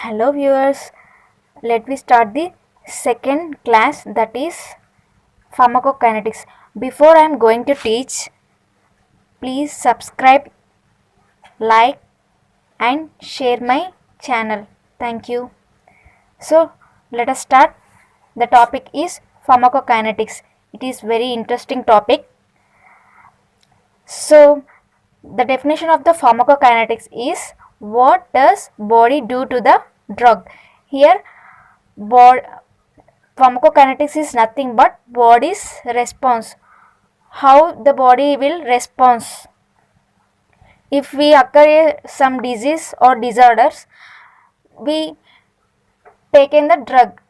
Hello viewers, let me start the second class, that is pharmacokinetics. Before I am going to teach, please subscribe, like and share my channel. Thank you. So let us start. The topic is pharmacokinetics. It is very interesting topic. So the definition of the pharmacokinetics is what does body do to the drug. Here pharmacokinetics is nothing but body's response, how the body will respond if we occur some disease or disorders. We take in the drug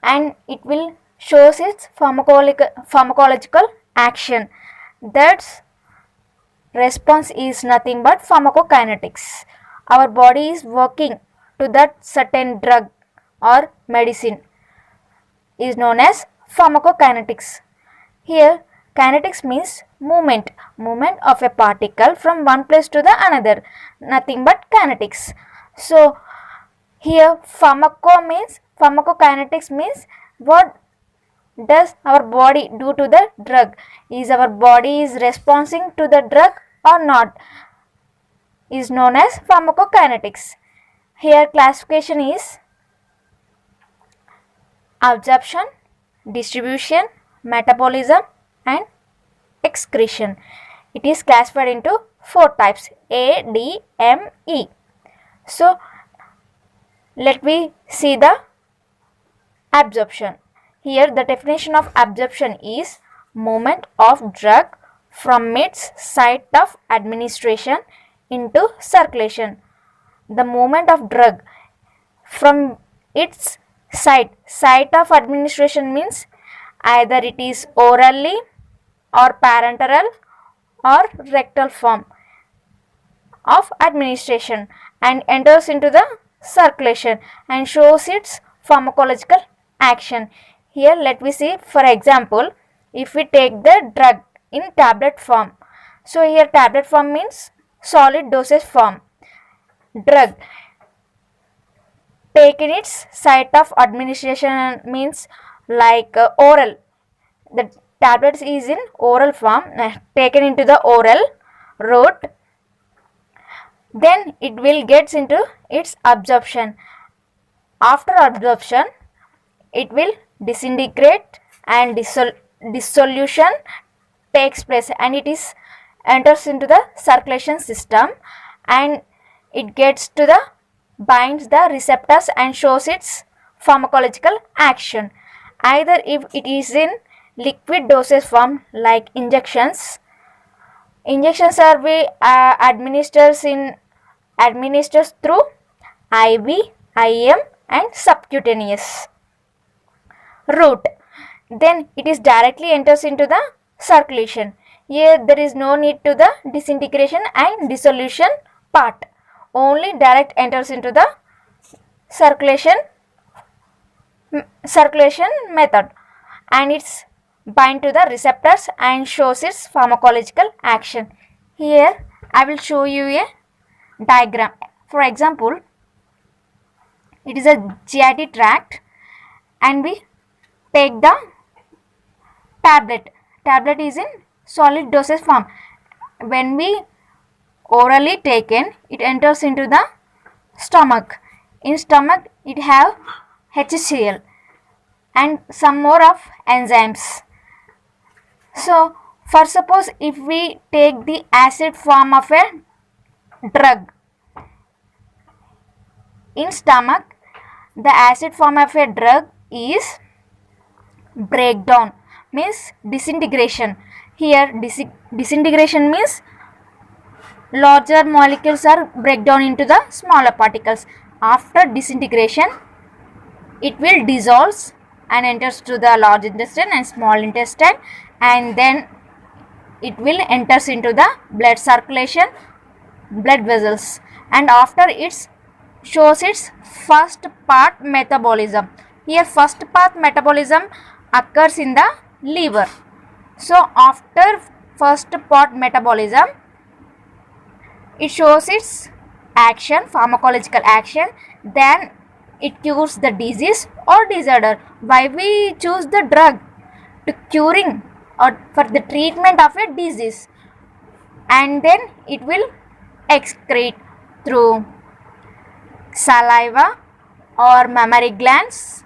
and it will shows its pharmacological action. That's response is nothing but pharmacokinetics. Our body is working to that certain drug or medicine is known as pharmacokinetics. Here kinetics means movement of a particle from one place to the another, nothing but kinetics. So here pharmacokinetics means what does our body do to the drug, is our body is responding to the drug or not, is known as pharmacokinetics. Here classification is absorption, distribution, metabolism and excretion. It is classified into 4 types, A, D, M, E. So let me see the absorption. Here the definition of absorption is movement of drug from its site of administration into circulation. The movement of drug from its site of administration means either it is orally or parenteral or rectal form of administration and enters into the circulation and shows its pharmacological action. Here let me see, for example, if we take the drug in tablet form. So here tablet form means solid dosage form. Drug taken its site of administration means like oral. The tablets is in oral form, taken into the oral route, then it will gets into its absorption. After absorption it will disintegrate and dissolution takes place and it is enters into the circulation system and it gets to the binds the receptors and shows its pharmacological action. Either if it is in liquid dosage form like injections are we administered through IV, IM and subcutaneous route, then it is directly enters into the circulation. Here there is no need to the disintegration and dissolution part, only direct enters into the circulation method and it's bind to the receptors and shows its pharmacological action. Here I will show you a diagram. For example, it is a GIT tract and we take the tablet is in solid dosage form. When we orally taken, it enters into the stomach. In stomach it have HCl and some more of enzymes. So for suppose if we take the acid form of a drug in stomach, the acid form of a drug is breakdown, means disintegration. Here disintegration means larger molecules are break down into the smaller particles. After disintegration it will dissolve and enters to the large intestine and small intestine and then it will enters into the blood circulation, blood vessels, and after it shows its first part metabolism. Here first part metabolism occurs in the liver. So after first part metabolism it shows its action, pharmacological action, then it cures the disease or disorder. Why we choose the drug? To curing or for the treatment of a disease, and then it will excrete through saliva or mammary glands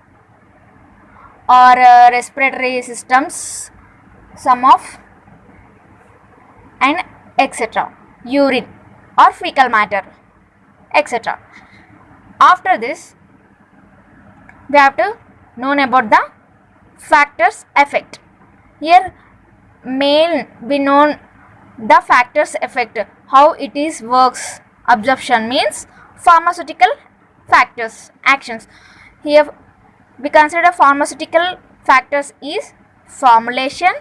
or respiratory systems, some of, and etc., urine or fecal matter, etc. After this, we have to know about the factors effect. Here we know the factors effect, how it is works. Absorption means pharmaceutical factors actions. Here we consider pharmaceutical factors is formulation,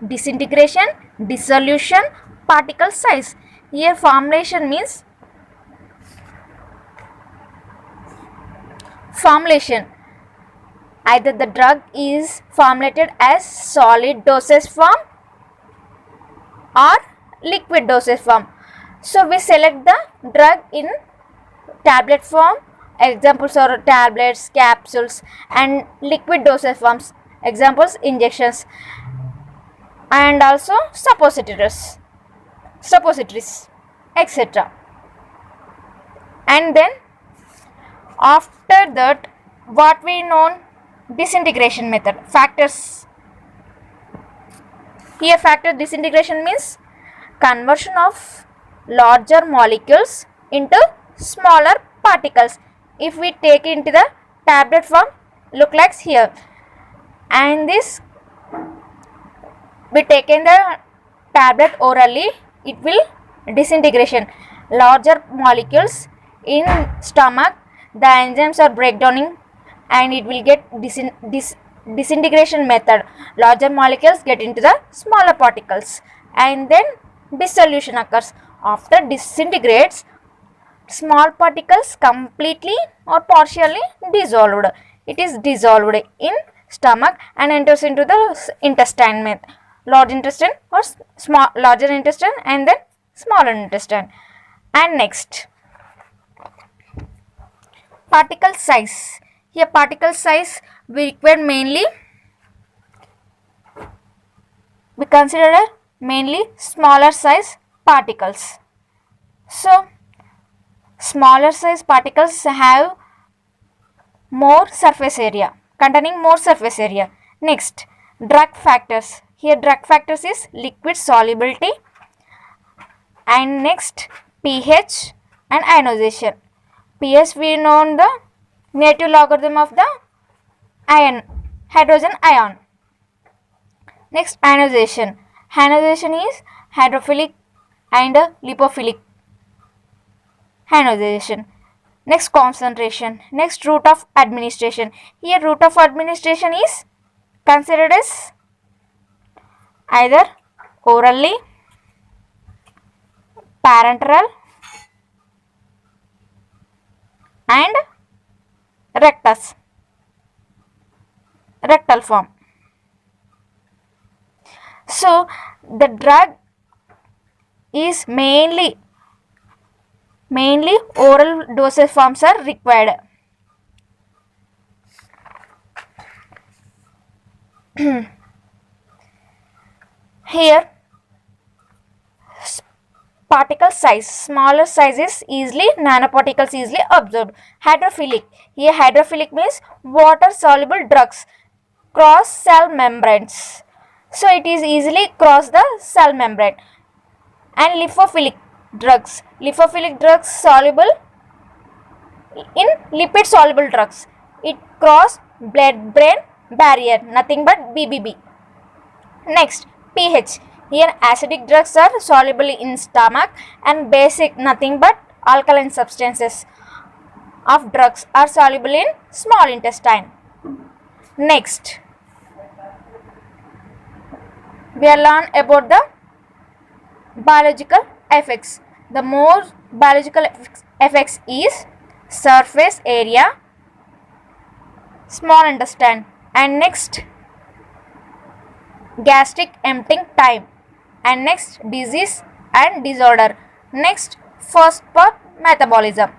disintegration, dissolution, particle size. Here formulation means formulation, either the drug is formulated as solid dosage form or liquid dosage form. So we select the drug in tablet form, examples are tablets, capsules, and liquid dosage forms, examples injections, and also suppositories, etc. And then after that, what we know, disintegration method factors. Here factor disintegration means conversion of larger molecules into smaller particles. If we take into the tablet form, look like here, and this we taken the tablet orally, it will disintegration larger molecules in stomach, the enzymes are breakdowning and it will get disintegration method, larger molecules get into the smaller particles, and then dissolution occurs. After disintegrates, small particles completely or partially dissolved. It is dissolved in stomach and enters into the intestine, large intestine or larger intestine, and then smaller intestine. And next, particle size. Here particle size we require mainly, we consider mainly smaller size particles. So smaller size particles have more surface area, containing more surface area. Next, drug factors. Here drug factors is liquid solubility, and next pH and ionization. pH we know the native logarithm of the ion, hydrogen ion. Next, ionization. Ionization is hydrophilic and lipophilic ionization. Next, concentration. Next, route of administration. Here route of administration is considered as either orally, parenteral, and rectal form. So the drug is mainly oral dosage forms are required. Here particle size, smaller size is easily, nanoparticles easily absorbed. Hydrophilic. Here hydrophilic means water soluble drugs cross cell membranes. So it is easily cross the cell membrane. And lipophilic drugs. Lipophilic drugs soluble in lipid soluble drugs. It cross blood brain barrier, nothing but BBB. Next, pH. Here acidic drugs are soluble in stomach, and basic, nothing but alkaline substances of drugs are soluble in small intestine. Next, we will learn about the biological effects. The more biological effects is surface area, small intestine, and next gastric emptying time, and next disease and disorder. Next, first part metabolism.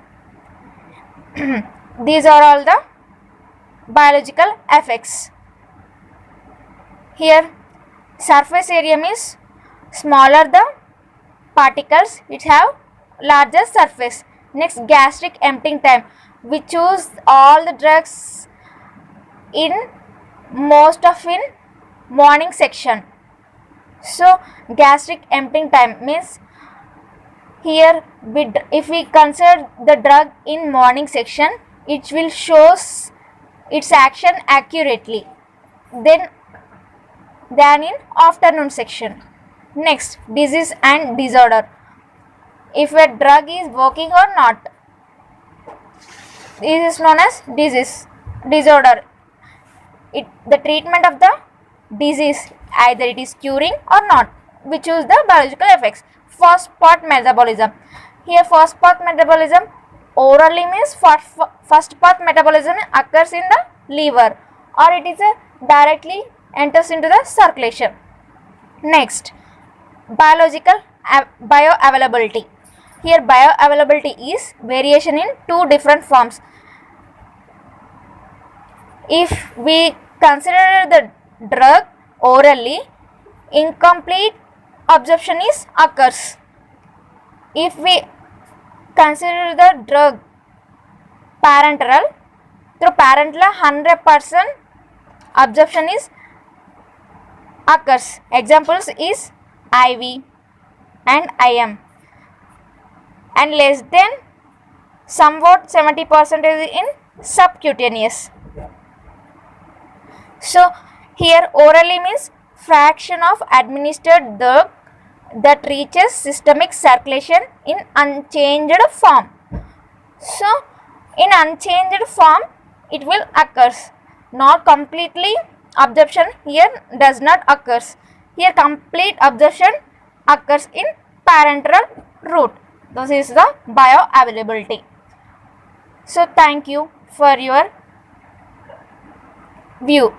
These are all the biological effects. Here surface area means smaller the particles, it have larger surface. Next, gastric emptying time. We choose all the drugs in most of in morning section. So gastric emptying time means here if we consider the drug in morning section, it will shows its action accurately than in afternoon section. Next, disease and disorder. If a drug is working or not, this is known as disorder. The treatment of the disease, either it is curing or not. We choose the biological effects. First part, metabolism. Here first part metabolism orally means first part metabolism occurs in the liver, or it is directly enters into the circulation. Next, bioavailability. Here bioavailability is variation in two different forms. If we consider the drug orally, incomplete absorption is occurs. If we consider the drug parenteral, through parenteral 100% absorption is occurs. Examples is IV and IM, and less than somewhat 70% is in subcutaneous. So here orally means fraction of administered drug that reaches systemic circulation in unchanged form. So in unchanged form it will occurs, not completely absorption here does not occurs. Here complete absorption occurs in parenteral route. This is the bioavailability. So thank you for your view.